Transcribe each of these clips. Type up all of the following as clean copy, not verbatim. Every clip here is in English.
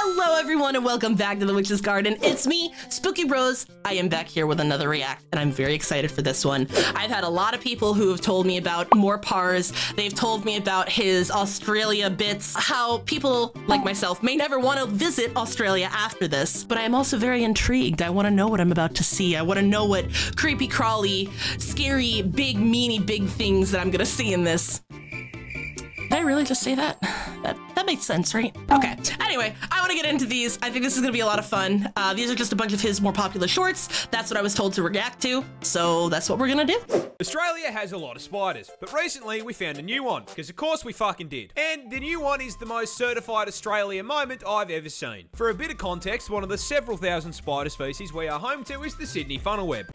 Hello everyone and welcome back to the Witch's Garden. It's me, Spooky Bros. I am back here with another react and I'm very excited for this one. I've had a lot of people who have told me about MoreParz. They've told me about his Australia bits, how people like myself may never want to visit Australia after this, but I am also very intrigued. I want to know what I'm about to see. I want to know what creepy crawly, scary, big, meanie, big things that I'm gonna see in this. Did I really just say that? That makes sense, right? Okay. Anyway, I want to get into these. I think this is going to be a lot of fun. These are just a bunch of his more popular shorts. That's what I was told to react to. So that's what we're going to do. Australia has a lot of spiders, but recently we found a new one, because of course we fucking did. And the new one is the most certified Australia moment I've ever seen. For a bit of context, one of the several thousand spider species we are home to is the Sydney funnel web.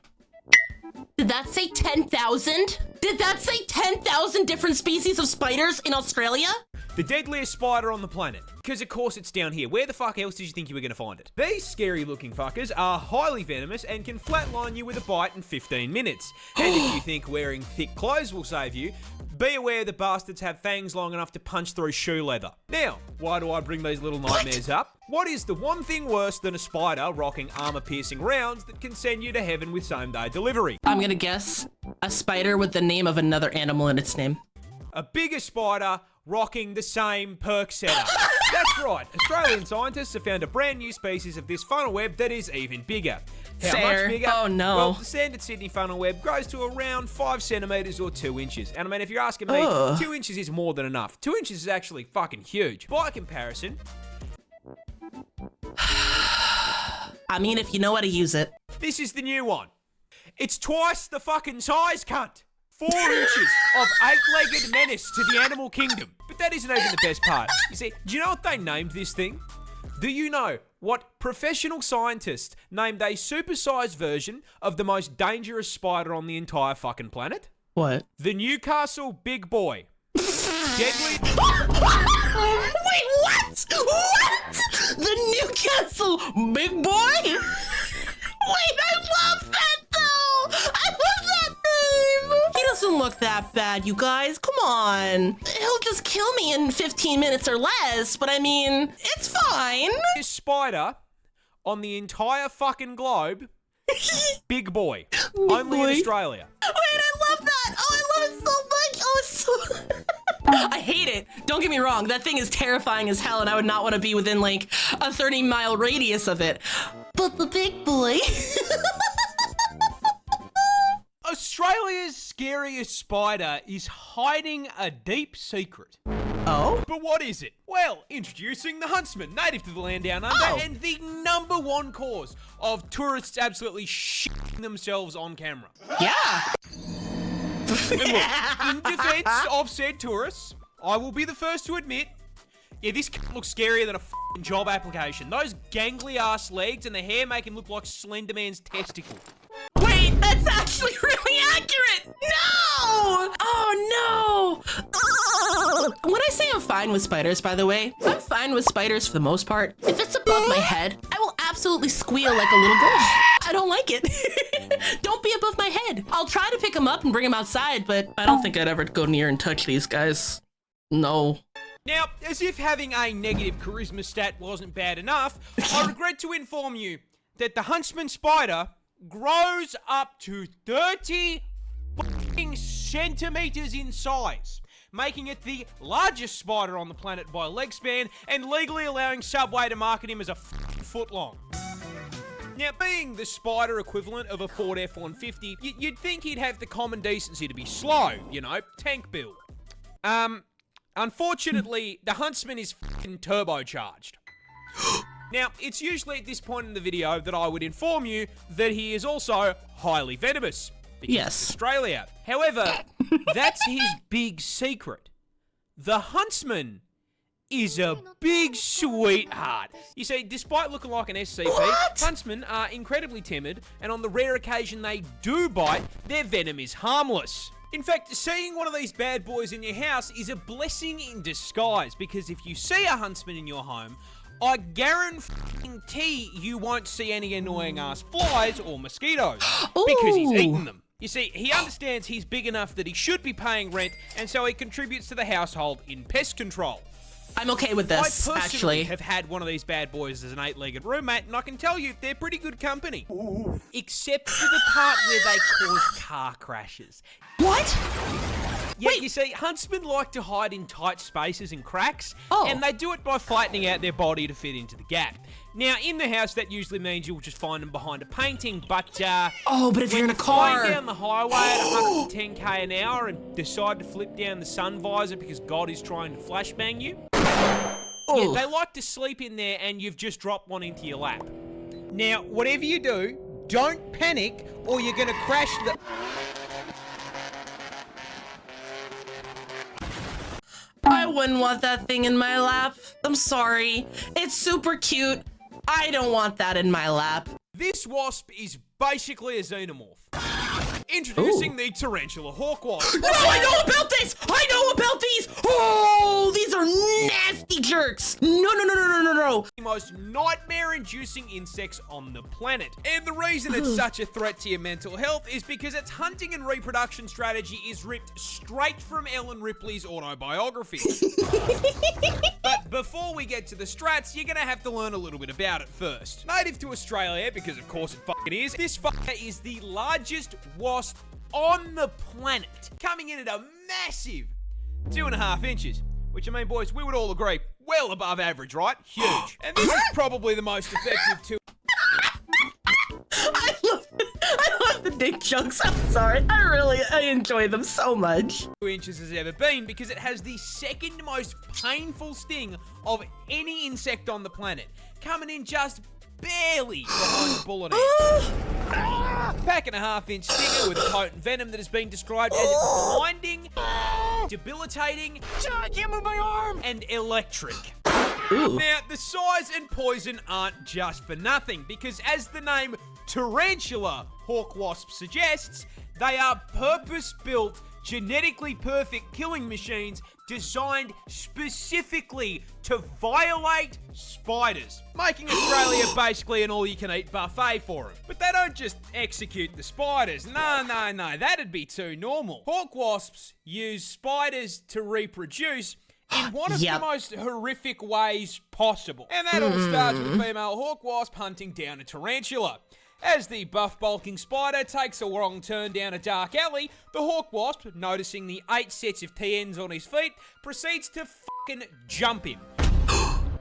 Did that say 10,000? Did that say 10,000 different species of spiders in Australia? The deadliest spider on the planet. Because of course it's down here. Where the fuck else did you think you were going to find it? These scary looking fuckers are highly venomous and can flatline you with a bite in 15 minutes. And if you think wearing thick clothes will save you, be aware the bastards have fangs long enough to punch through shoe leather. Now, why do I bring these little nightmares up? What is the one thing worse than a spider rocking armor-piercing rounds that can send you to heaven with same-day delivery? I'm gonna guess a spider with the name of another animal in its name. A bigger spider rocking the same perk setup. That's right, Australian scientists have found a brand new species of this funnel web that is even bigger. How Fair. much bigger? Oh no. Well, the standard Sydney funnel web grows to around 5 centimetres or 2 inches. And I mean, if you're asking me, 2 inches is more than enough. 2 inches is actually fucking huge. By comparison, I mean, if you know how to use it. this is the new one. It's twice the fucking size, cunt. 4 inches of 8-legged menace to the animal kingdom. But that isn't even the best part. You see, do you know what they named this thing? Do you know what professional scientists named a supersized version of the most dangerous spider on the entire fucking planet? What? The Newcastle Big Boy. Deadly. Wait, what? What? The Newcastle Big Boy? Wait, I love that though! I love that name! He doesn't look that bad, you guys. Come on. He'll just kill me in 15 minutes or less, but I mean, it's fine. This spider on the entire fucking globe. Big Boy. Only in Australia. Wait, I love that! Oh, I love it so much! Oh, it's so... I hate it. Don't get me wrong. That thing is terrifying as hell, and I would not want to be within, like, a 30-mile radius of it. But the big boy... Australia's scariest spider is hiding a deep secret. Oh? But what is it? Well, introducing the Huntsman, native to the land down under, and the #1 cause of tourists absolutely shitting themselves on camera. Yeah. And look, in defense of said tourists, I will be the first to admit, yeah, this looks scarier than a f***ing job application. Those gangly ass legs and the hair make him look like Slender Man's testicle. Wait, that's actually really accurate! No! Oh, no! When I say I'm fine with spiders, by the way, I'm fine with spiders for the most part. If it's above my head, I will absolutely squeal like a little girl. I don't like it. Don't be above my head. I'll try to pick them up and bring them outside, but I don't think I'd ever go near and touch these guys. No. Now, as if having a negative charisma stat wasn't bad enough, I regret to inform you that the Huntsman spider grows up to 30 fucking centimeters in size, making it the largest spider on the planet by leg span and legally allowing Subway to market him as a foot long. Now, being the spider equivalent of a Ford F-150, you'd think he'd have the common decency to be slow, you know, tank build. Unfortunately, the Huntsman is fucking turbocharged. Now, it's usually at this point in the video that I would inform you that he is also highly venomous. Because Yes. it's Australia. However, that's his big secret. The Huntsman is a big sweetheart. You see, despite looking like an SCP, Huntsmen are incredibly timid, and on the rare occasion they do bite, their venom is harmless. In fact, seeing one of these bad boys in your house is a blessing in disguise, because if you see a Huntsman in your home, I guarantee you won't see any annoying ass flies or mosquitoes because he's eaten them. You see, he understands he's big enough that he should be paying rent, and so he contributes to the household in pest control. I'm okay with this, I personally actually. have had one of these bad boys as an 8-legged roommate, and I can tell you they're pretty good company. Except for the part where they cause car crashes. What? Yeah, Wait. you see, huntsmen like to hide in tight spaces and cracks, Oh. and they do it by flattening out their body to fit into the gap. Now, in the house, that usually means you'll just find them behind a painting, but Oh, but if you're in a flying car. down the highway at 110k an hour and decide to flip down the sun visor because God is trying to flashbang you, yeah, they like to sleep in there and you've just dropped one into your lap. Now, whatever you do, don't panic or you're going to crash the... I wouldn't want that thing in my lap. I'm sorry. It's super cute. I don't want that in my lap. This wasp is basically a xenomorph. Introducing the tarantula hawk wasp. No, I know about this! I know about these! Oh, these are nasty jerks! No. The most nightmare-inducing insects on the planet. And the reason it's such a threat to your mental health is because its hunting and reproduction strategy is ripped straight from Ellen Ripley's autobiography. But before we get to the strats, you're gonna have to learn a little bit about it first. Native to Australia, because of course it fucking is, this fucker is the largest wasp on the planet, coming in at a massive 2.5 inches. Which, I mean, boys, we would all agree, well above average, right? Huge. And this is probably the most effective I love the dick jokes. I'm sorry. I enjoy them so much. 2 inches has ever been because it has the second most painful sting of any insect on the planet, coming in just barely behind the bullet ant. Pack and a half-inch stinger with a potent venom that has been described as blinding, debilitating, and electric. Now, the size and poison aren't just for nothing, because as the name tarantula hawk wasp suggests, they are purpose-built, genetically perfect killing machines designed specifically to violate spiders, making Australia basically an all-you-can-eat buffet for them. But they don't just execute the spiders. No, that'd be too normal. Hawk wasps use spiders to reproduce in one of the most horrific ways possible. And that all starts with a female hawk wasp hunting down a tarantula. As the buff bulking spider takes a wrong turn down a dark alley, the hawk wasp, noticing the 8 sets of TNs on his feet, proceeds to fucking jump him.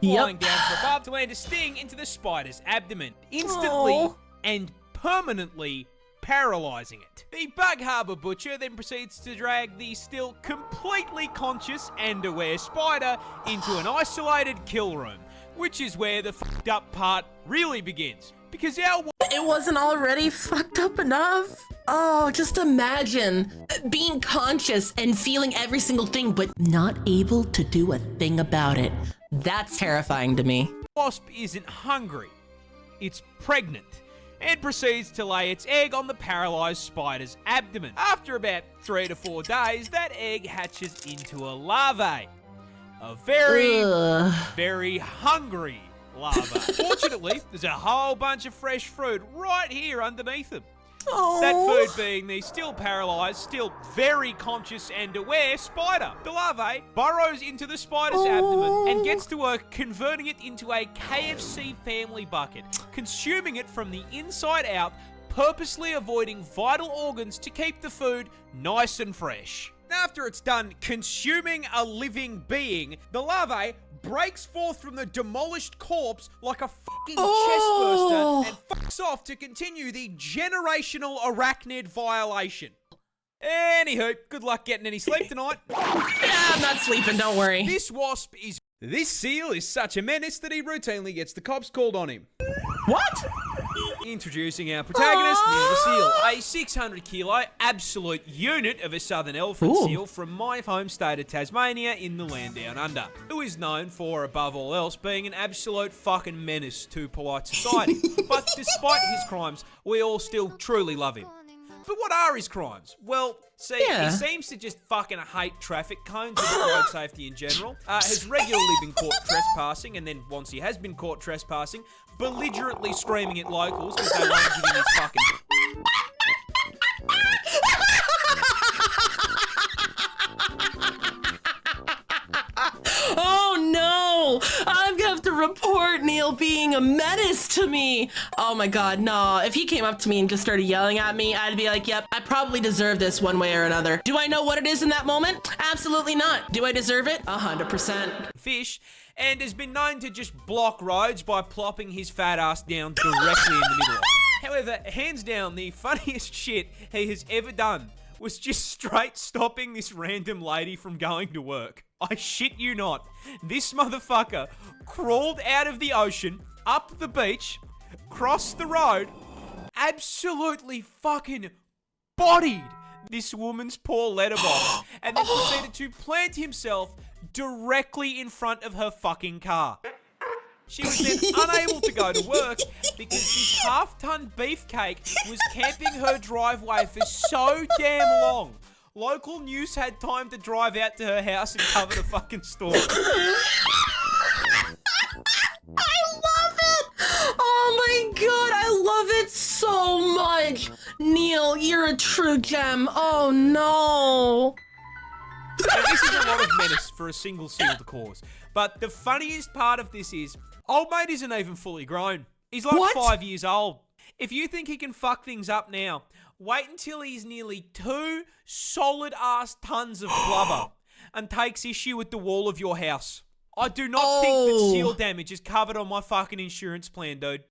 Flying down from above to land a sting into the spider's abdomen, instantly and permanently paralyzing it. The Bug Harbour butcher then proceeds to drag the still completely conscious and aware spider into an isolated kill room, which is where the fucked up part really begins. Because it wasn't already fucked up enough. Oh, just imagine being conscious and feeling every single thing, but not able to do a thing about it. That's terrifying to me. wasp isn't hungry, it's pregnant, and proceeds to lay its egg on the paralyzed spider's abdomen. After about 3 to 4 days, that egg hatches into a larvae. A very hungry larva. Fortunately, there's a whole bunch of fresh fruit right here underneath them. That food being the still paralyzed, still very conscious and aware spider. The larvae burrows into the spider's abdomen and gets to work converting it into a KFC family bucket, consuming it from the inside out, purposely avoiding vital organs to keep the food nice and fresh. After it's done consuming a living being, the larvae breaks forth from the demolished corpse like a fucking chestburster and fucks off to continue the generational arachnid violation. Anywho, good luck getting any sleep tonight. Yeah, I'm not sleeping, don't worry. This seal is such a menace that he routinely gets the cops called on him. What? Introducing our protagonist, Neil the Seal, a 600 kilo absolute unit of a southern elephant seal from my home state of Tasmania in the land down under, who is known for, above all else, being an absolute fucking menace to polite society. But despite his crimes, we all still truly love him. But what are his crimes? Well, see, he seems to just fucking hate traffic cones and road safety in general. Has regularly been caught trespassing, and then once he has been caught trespassing, belligerently screaming at locals because they won't give him his fucking... Oh no! Neil being a menace to me. Oh my God, no. If he came up to me and just started yelling at me, I'd be like, yep, I probably deserve this one way or another. Do I know what it is in that moment? Absolutely not. Do I deserve it? 100%. Fish, and has been known to just block roads by plopping his fat ass down directly in the middle of it. However, hands down, the funniest shit he has ever done was just straight stopping this random lady from going to work. I shit you not. This motherfucker crawled out of the ocean, up the beach, crossed the road, absolutely fucking bodied this woman's poor letterbox, and then proceeded to plant himself directly in front of her fucking car. She was then unable to go to work because this half-ton beefcake was camping her driveway for so damn long. Local news had time to drive out to her house and cover the fucking story. I love it! Oh my God, I love it so much! Neil, you're a true gem. Oh no! Now, this is a lot of menace for a single seal to cause. But the funniest part of this is, old mate isn't even fully grown. He's like What? 5 years old. If you think he can fuck things up now, wait until he's nearly 2 solid-ass tons of blubber and takes issue with the wall of your house. I do not think that seal damage is covered on my fucking insurance plan, dude.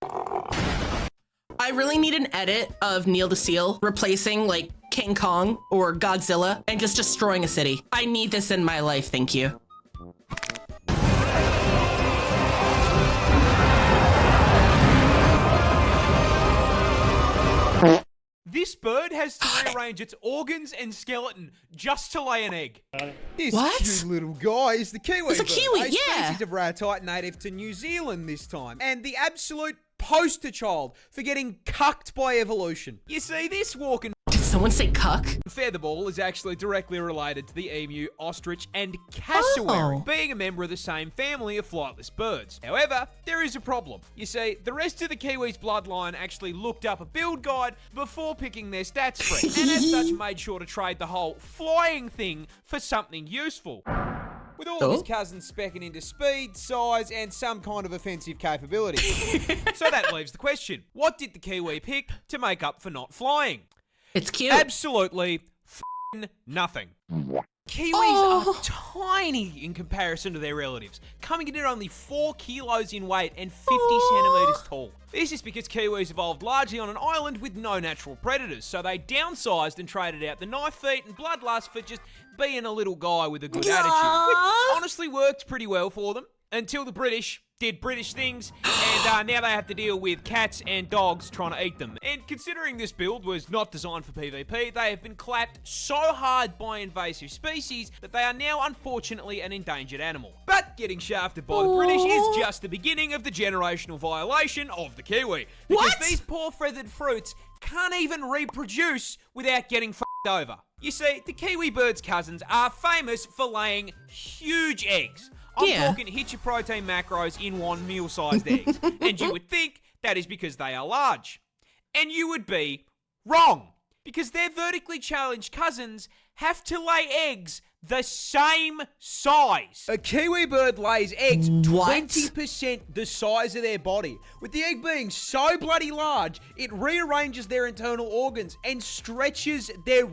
I really need an edit of Neil the Seal replacing like King Kong or Godzilla and just destroying a city. I need this in my life, thank you. This bird has to rearrange its organs and skeleton just to lay an egg. This What? cute little guy is the Kiwi It's a bird, kiwi, a yeah. species of ratite native to New Zealand this time, and the absolute poster child for getting cucked by evolution. You see, this walking Did someone say cuck? featherball is actually directly related to the emu, ostrich, and cassowary, Oh. being a member of the same family of flightless birds. However, there is a problem. You see, the rest of the Kiwi's bloodline actually looked up a build guide before picking their stat spread, and as such made sure to trade the whole flying thing for something useful. With all of his cousins specking into speed, size, and some kind of offensive capability. So that leaves the question, what did the Kiwi pick to make up for not flying? It's cute. Absolutely f***ing nothing. Kiwis are tiny in comparison to their relatives, coming in at only 4 kilos in weight and 50 centimeters tall. This is because Kiwis evolved largely on an island with no natural predators, so they downsized and traded out the knife feet and bloodlust for just being a little guy with a good attitude, which honestly worked pretty well for them, until the British did British things, and now they have to deal with cats and dogs trying to eat them. And considering this build was not designed for PvP, they have been clapped so hard by invasive species that they are now unfortunately an endangered animal. But getting shafted by the British is just the beginning of the generational violation of the Kiwi. Because these poor feathered fruits can't even reproduce without getting f***ed over. You see, the Kiwi bird's cousins are famous for laying huge eggs. I'm talking hit your protein macros in one meal-sized eggs. And you would think that is because they are large. And you would be wrong. Because their vertically challenged cousins have to lay eggs the same size. A Kiwi bird lays eggs What? 20% the size of their body. With the egg being so bloody large, it rearranges their internal organs and stretches their...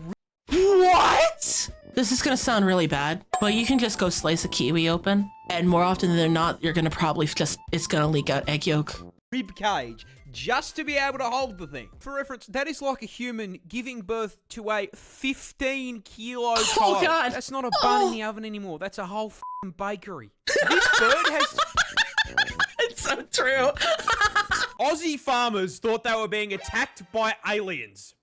What? This is gonna sound really bad, but you can just go slice a kiwi open, and more often than not, you're gonna probably it's gonna leak out egg yolk. rib cage just to be able to hold the thing. For reference, that is like a human giving birth to a 15-kilo child. Oh, God. That's not a bun in the oven anymore. That's a whole f***ing bakery. This bird has... It's so true. Aussie farmers thought they were being attacked by aliens.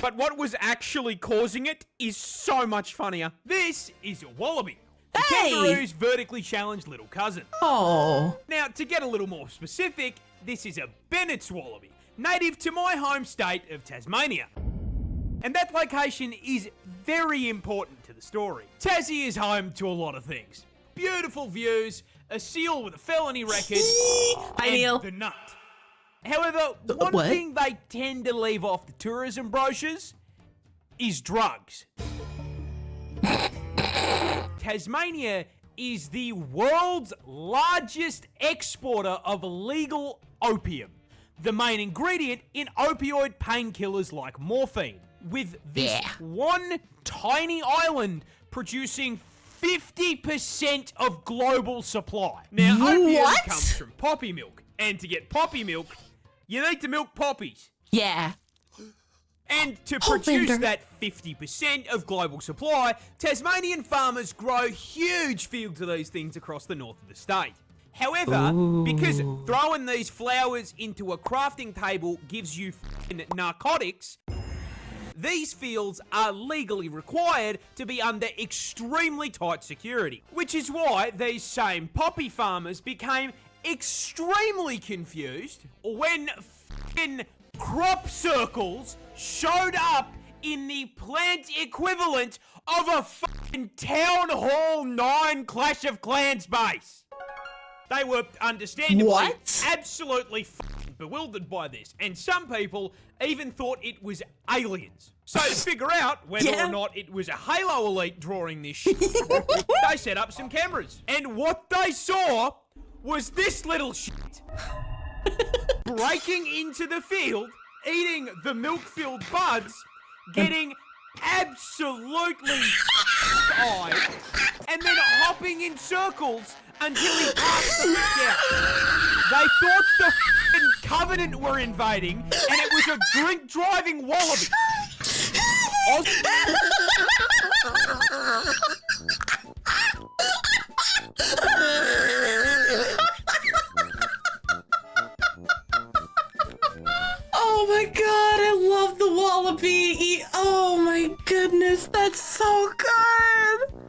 But what was actually causing it is so much funnier. This is a wallaby, the kangaroo's vertically challenged little cousin. Oh. Now, to get a little more specific, this is a Bennett's wallaby, native to my home state of Tasmania. And that location is very important to the story. Tassie is home to a lot of things. Beautiful views, a seal with a felony record, and the nut. However, one thing they tend to leave off the tourism brochures is drugs. Tasmania is the world's largest exporter of legal opium, the main ingredient in opioid painkillers like morphine, with this one tiny island producing 50% of global supply. Now, opium comes from poppy milk, and to get poppy milk, you need to milk poppies. Yeah. And to produce that 50% of global supply, Tasmanian farmers grow huge fields of these things across the north of the state. However, because throwing these flowers into a crafting table gives you f***ing narcotics, these fields are legally required to be under extremely tight security. Which is why these same poppy farmers became extremely confused when f***ing crop circles showed up in the plant equivalent of a f***ing Town Hall 9 Clash of Clans base. They were understandably absolutely f***ing bewildered by this, and some people even thought it was aliens. So to figure out whether or not it was a Halo elite drawing this shit, they set up some cameras. And what they saw was this little shit breaking into the field, eating the milk-filled buds, getting absolutely eyed, and then hopping in circles until he passed the fuck out. They thought the f***ing Covenant were invading, and it was a drink-driving wallaby. Oh my god, I love the wallaby. Oh my goodness, that's so good.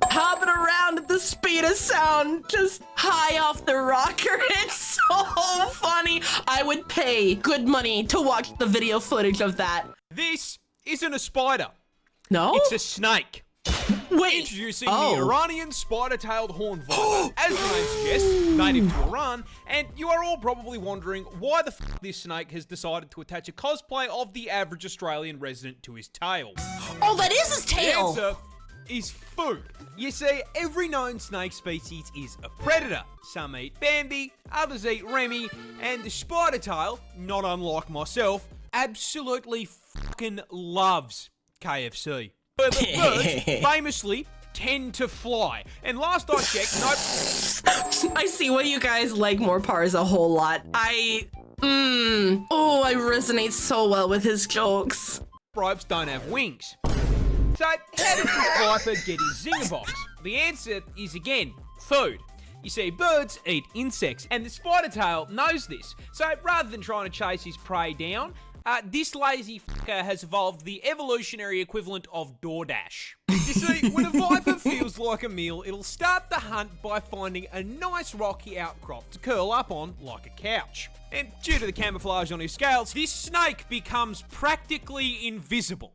Hopping around at the speed of sound, just high off the rocker. It's so funny. I would pay good money to watch the video footage of that. This isn't a spider. No? It's a snake. Wait. Introducing the Iranian spider-tailed horned viper, as the name suggests, native to Iran, and you are all probably wondering why the f*** this snake has decided to attach a cosplay of the average Australian resident to his tail. Oh, that is his tail! The answer is food. You see, every known snake species is a predator. Some eat Bambi, others eat Remy, and the spider tail, not unlike myself, absolutely fucking loves KFC. But the birds famously tend to fly. And last I checked, nope. I see why you guys like MoreParz a whole lot. I resonate so well with his jokes. Ropes don't have wings. So, how did this viper get his zinger box? The answer is, again, food. You see, birds eat insects, and the spider tail knows this. So, rather than trying to chase his prey down, this lazy fucker has evolved the evolutionary equivalent of DoorDash. You see, when a viper feels like a meal, it'll start the hunt by finding a nice rocky outcrop to curl up on like a couch. And due to the camouflage on his scales, this snake becomes practically invisible.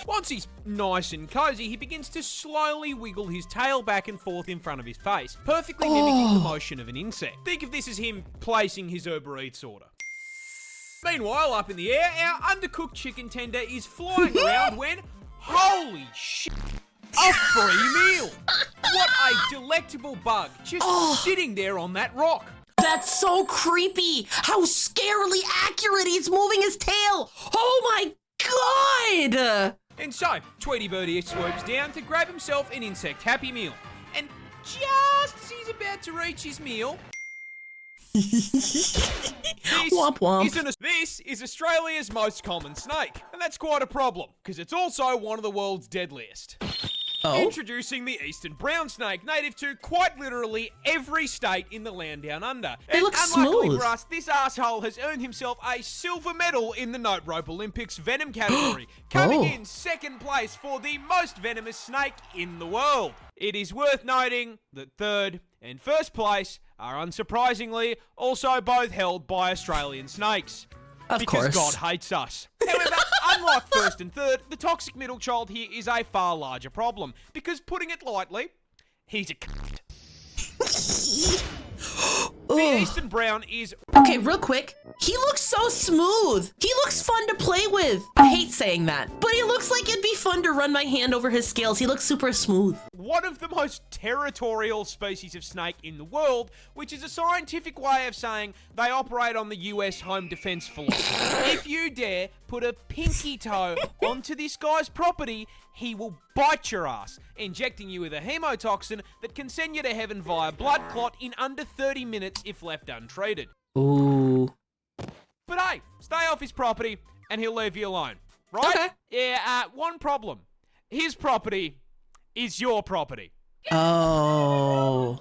Once he's nice and cozy, he begins to slowly wiggle his tail back and forth in front of his face, perfectly mimicking the motion of an insect. Think of this as him placing his Uber Eats order. Meanwhile, up in the air, our undercooked chicken tender is flying around when, holy shit, a free meal! What a delectable bug, just sitting there on that rock. That's so creepy. How scarily accurate he's moving his tail. Oh my god! And so, Tweety Birdie swoops down to grab himself an insect-happy meal. And just as he's about to reach his meal... Womp womp. This is Australia's most common snake. And that's quite a problem, because it's also one of the world's deadliest. Introducing the eastern brown snake, native to quite literally every state in the land down under. They look unluckily smooth. for us, this asshole has earned himself a silver medal in the Note Rope Olympics venom category, coming in second place for the most venomous snake in the world. It is worth noting that third and first place are unsurprisingly also both held by Australian snakes. Of because course. God hates us. However, unlike first and third, the toxic middle child here is a far larger problem. Because, putting it lightly, he's a cunt. The Eastern Brown is... Okay, real quick. He looks so smooth. He looks fun to play with. I hate saying that, but he looks like it'd be fun to run my hand over his scales. He looks super smooth. one of the most territorial species of snake in the world, which is a scientific way of saying they operate on the US home defense philosophy. If you dare put a pinky toe onto this guy's property, he will bite your ass, injecting you with a hemotoxin that can send you to heaven via blood clot in under 30 minutes if left untreated. Ooh. But hey, stay off his property and he'll leave you alone. Right? Okay. Yeah, one problem. His property is your property. Oh.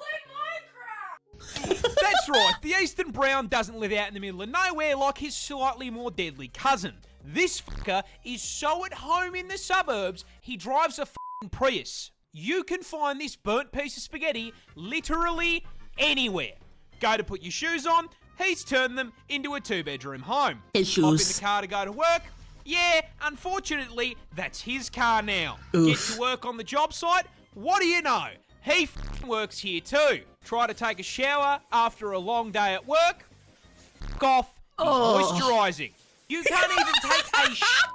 That's right, the Eastern Brown doesn't live out in the middle of nowhere like his slightly more deadly cousin. This fucker is so at home in the suburbs, he drives a f***ing Prius. You can find this burnt piece of spaghetti literally anywhere. Go to put your shoes on, he's turned them into a 2-bedroom home. His Hop in shoes. the car to go to work. Yeah, unfortunately, that's his car now. Oof. Get to work on the job site. What do you know? He f***ing works here too. Try to take a shower after a long day at work. F*** off. He's moisturising. You can't even take a shit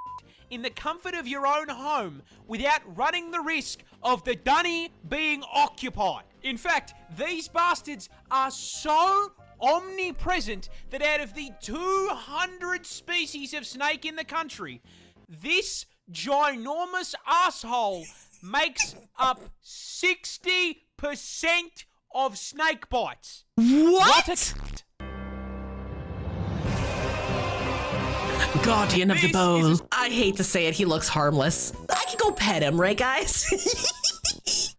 in the comfort of your own home without running the risk of the dunny being occupied. In fact, these bastards are so omnipresent that out of the 200 species of snake in the country, this ginormous asshole makes up 60% of snake bites. What? What a cunt. Guardian of the This bowl. is I hate to say it, he looks harmless. I could go pet him, right, guys?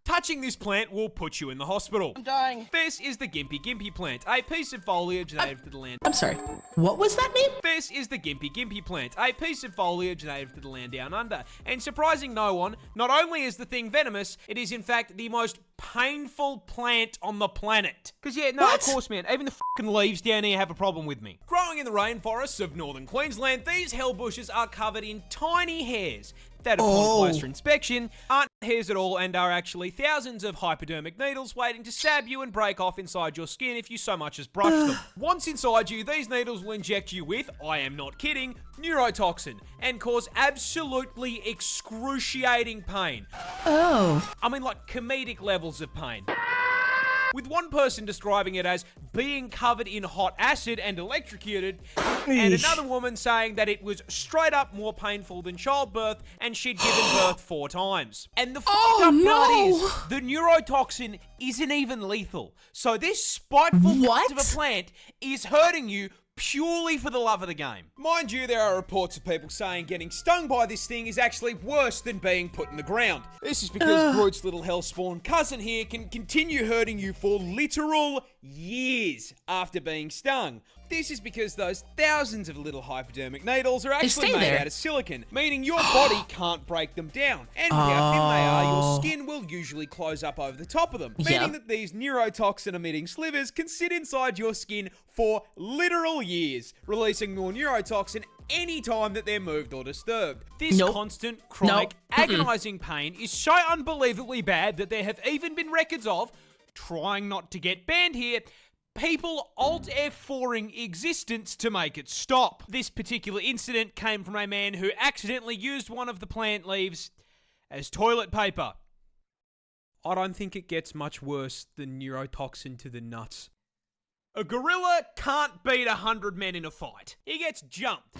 Touching this plant will put you in the hospital. I'm dying. This is the gympie-gympie plant, a piece of foliage native to the land. I'm sorry. What was that name? This is the gympie-gympie plant, a piece of foliage native to the land down under. And surprising no one, not only is the thing venomous, it is in fact the most painful plant on the planet. Because yeah, no, What? of course, man, even the fucking leaves down here have a problem with me. Growing in the rainforests of northern Queensland, these hell bushes are covered in tiny hairs that upon closer inspection aren't hairs at all and are actually thousands of hypodermic needles waiting to stab you and break off inside your skin if you so much as brush them. Once inside you, these needles will inject you with, I am not kidding, neurotoxin and cause absolutely excruciating pain. Oh. I mean, like comedic levels of pain. With one person describing it as being covered in hot acid and electrocuted, and another woman saying that it was straight up more painful than childbirth and she'd given birth 4 times. And the fucked up part is, the neurotoxin isn't even lethal. So this spiteful What? of a plant is hurting you purely for the love of the game. Mind you, there are reports of people saying getting stung by this thing is actually worse than being put in the ground. This is because Groot's little hellspawn cousin here can continue hurting you for literal years after being stung. This is because those thousands of little hypodermic needles are actually stay made there. out of silicon, meaning your body can't break them down. And with how thin they are, your skin will usually close up over the top of them, meaning that these neurotoxin-emitting slivers can sit inside your skin for literal years, releasing more neurotoxin any time that they're moved or disturbed. This constant, chronic, agonizing pain is so unbelievably bad that there have even been records of, trying not to get banned here, people Alt F4ing existence to make it stop. This particular incident came from a man who accidentally used one of the plant leaves as toilet paper. I don't think it gets much worse than neurotoxin to the nuts. A gorilla can't beat 100 men in a fight. He gets jumped.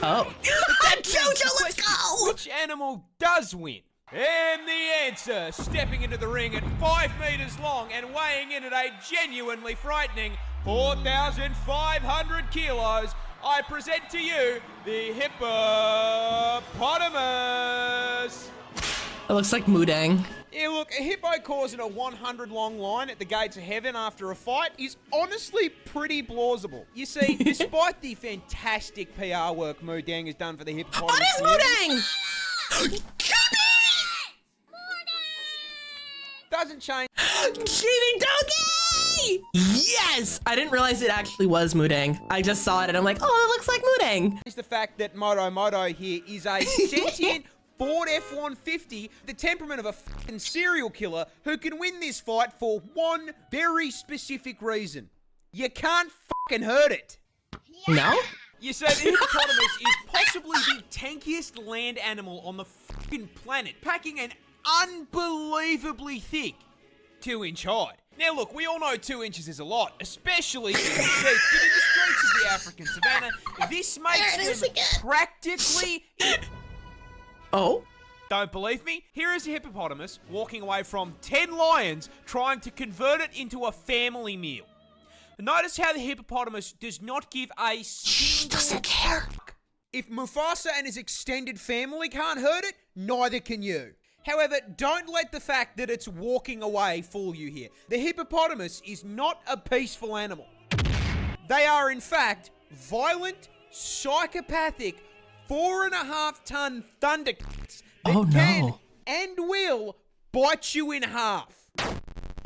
Oh. Jojo, let's go! Which animal does win? And the answer, stepping into the ring at 5 meters long and weighing in at a genuinely frightening 4,500 kilos, I present to you the hippopotamus. It looks like Mudang. Yeah, look, a hippo causing a 100-long line at the gates of heaven after a fight is honestly pretty plausible. You see, despite the fantastic PR work Mudang has done for the hippopotamus What is community, Mudang? doesn't change. Cheating doggy! Yes! I didn't realize it actually was Mudang. I just saw it and I'm like, oh, it looks like Mudang. Is the fact that Moto here is a sentient Ford F-150, the temperament of a fucking serial killer who can win this fight for one very specific reason. You can't fucking hurt it. No? You say the hippopotamus is possibly the tankiest land animal on the fucking planet, packing an unbelievably thick 2-inch hide. Now look, we all know 2 inches is a lot, especially in the streets, but in the streets of the African savannah, this makes them practically... Oh? Don't believe me? Here is a hippopotamus walking away from 10 lions trying to convert it into a family meal. Notice how the hippopotamus does not give a single... Doesn't care. If Mufasa and his extended family can't hurt it, neither can you. However, don't let the fact that it's walking away fool you here. The hippopotamus is not a peaceful animal. They are, in fact, violent, psychopathic, 4.5-ton thundercats that can and will bite you in half.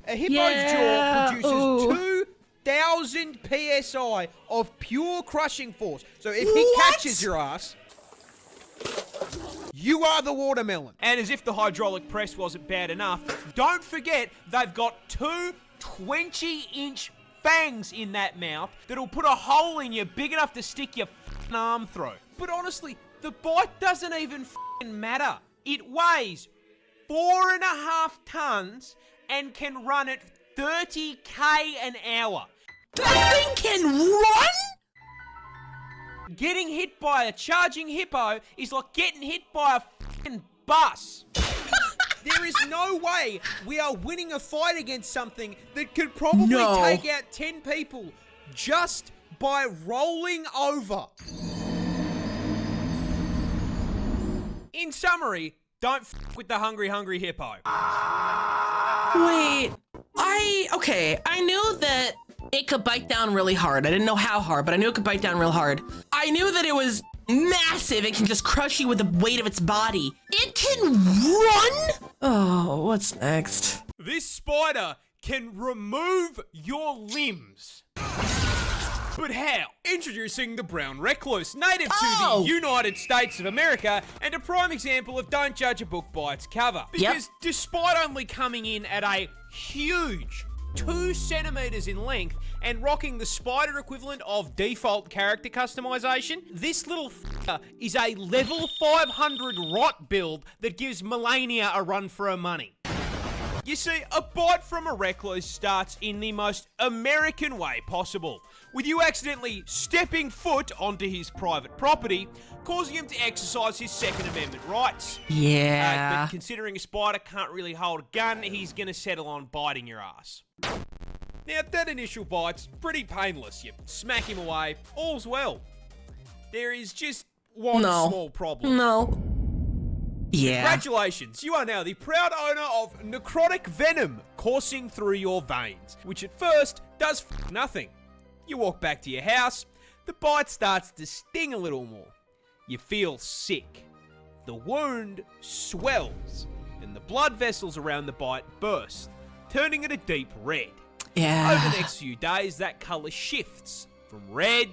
A hippo's jaw produces 2,000 psi of pure crushing force. So if he catches your ass, you are the watermelon. And as if the hydraulic press wasn't bad enough, don't forget they've got 2 20-inch fangs in that mouth that'll put a hole in you big enough to stick your f***ing arm through. But honestly, the bite doesn't even f***ing matter. It weighs 4.5 tons and can run at 30k an hour. That thing can run? Getting hit by a charging hippo is like getting hit by a f***ing bus. There is no way we are winning a fight against something that could probably take out 10 people just by rolling over. In summary, don't f*** with the hungry hippo. Wait, I knew that it could bite down really hard. I didn't know how hard, but I knew it could bite down real hard. I knew that it was massive. It can just crush you with the weight of its body. It can run? Oh, what's next? This spider can remove your limbs. But how? Introducing the brown recluse, native to the United States of America, and a prime example of don't judge a book by its cover. Because despite only coming in at a huge 2 centimeters in length and rocking the spider equivalent of default character customization, this little f***er is a level 500 rot build that gives Melania a run for her money. You see, a bite from a recluse starts in the most American way possible, with you accidentally stepping foot onto his private property, causing him to exercise his Second Amendment rights. Yeah. But considering a spider can't really hold a gun, he's gonna settle on biting your ass. Now, that initial bite's pretty painless. You smack him away, all's well. There is just one small problem. Yeah. Congratulations, you are now the proud owner of necrotic venom coursing through your veins, which at first does nothing. You walk back to your house, the bite starts to sting a little more. You feel sick. The wound swells, and the blood vessels around the bite burst, turning it a deep red. Yeah. Over the next few days, that colour shifts from red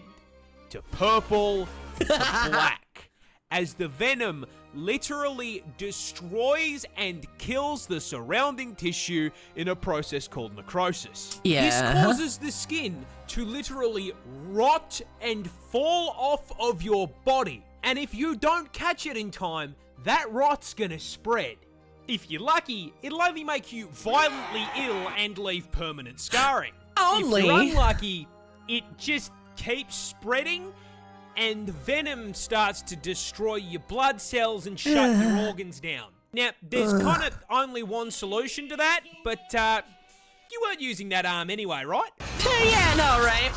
to purple to black, as the venom literally destroys and kills the surrounding tissue in a process called necrosis. Yeah. This causes the skin to literally rot and fall off of your body. And if you don't catch it in time, that rot's gonna spread. If you're lucky, it'll only make you violently ill and leave permanent scarring. Only? If you're unlucky, it just keeps spreading, and the venom starts to destroy your blood cells and shut your organs down. Now, there's kind of only one solution to that, but you weren't using that arm anyway, right? Yeah, no, right?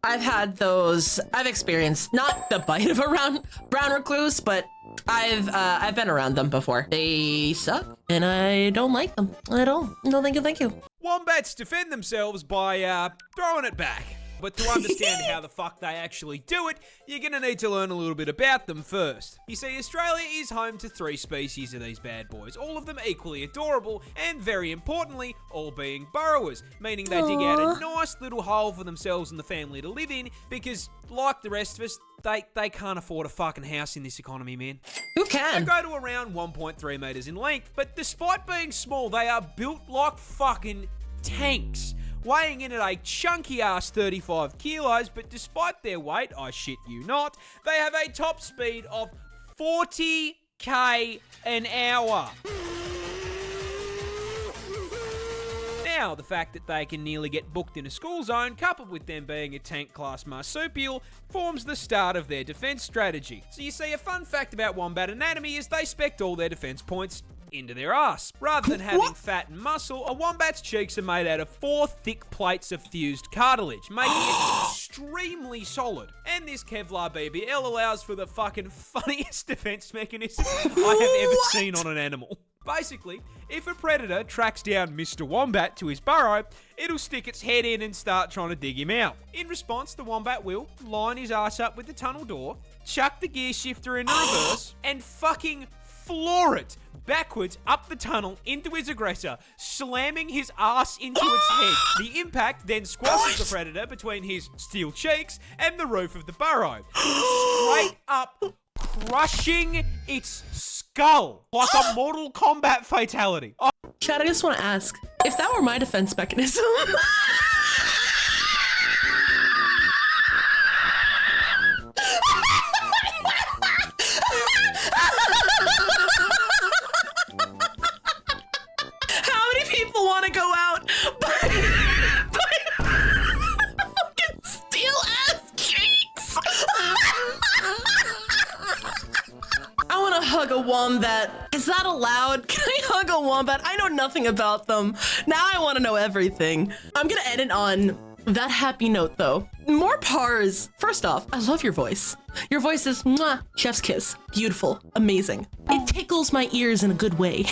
I've experienced, not the bite of a brown recluse, but I've been around them before. They suck, and I don't like them at all. No, thank you. Wombats defend themselves by throwing it back. But to understand how the fuck they actually do it, you're gonna need to learn a little bit about them first. You see, Australia is home to 3 species of these bad boys, all of them equally adorable, and very importantly, all being burrowers, meaning they dig out a nice little hole for themselves and the family to live in, because, like the rest of us, they can't afford a fucking house in this economy, man. Who can? They go to around 1.3 meters in length, but despite being small, they are built like fucking tanks, weighing in at a chunky ass 35 kilos, but despite their weight, I shit you not, they have a top speed of 40k an hour. Now, the fact that they can nearly get booked in a school zone, coupled with them being a tank-class marsupial, forms the start of their defense strategy. So you see, a fun fact about wombat anatomy is they spect all their defense points into their ass. Rather than having fat and muscle, a wombat's cheeks are made out of 4 thick plates of fused cartilage, making it extremely solid. And this Kevlar BBL allows for the fucking funniest defense mechanism I have ever seen on an animal. Basically, if a predator tracks down Mr. Wombat to his burrow, it'll stick its head in and start trying to dig him out. In response, the wombat will line his ass up with the tunnel door, chuck the gear shifter into reverse, and fucking floor it backwards up the tunnel into his aggressor, slamming his ass into its head. The impact then squashes the predator between his steel cheeks and the roof of the burrow, straight up crushing its skull like a Mortal Kombat fatality. Chad, I just want to ask, if that were my defense mechanism... How many people want to go out by fucking steel-ass cheeks? I want to hug a wombat. Is that allowed? Can I hug a wombat? I know nothing about them. Now I want to know everything. I'm gonna end it on that happy note, though. MoreParz. First off, I love your voice. Your voice is mwah, chef's kiss. Beautiful. Amazing. It tickles my ears in a good way.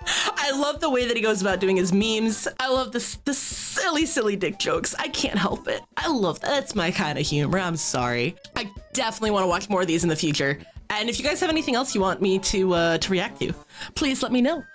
I love the way that he goes about doing his memes. I love the silly dick jokes. I can't help it. I love that. That's my kind of humor. I'm sorry. I definitely want to watch more of these in the future. And if you guys have anything else you want me to react to, please let me know.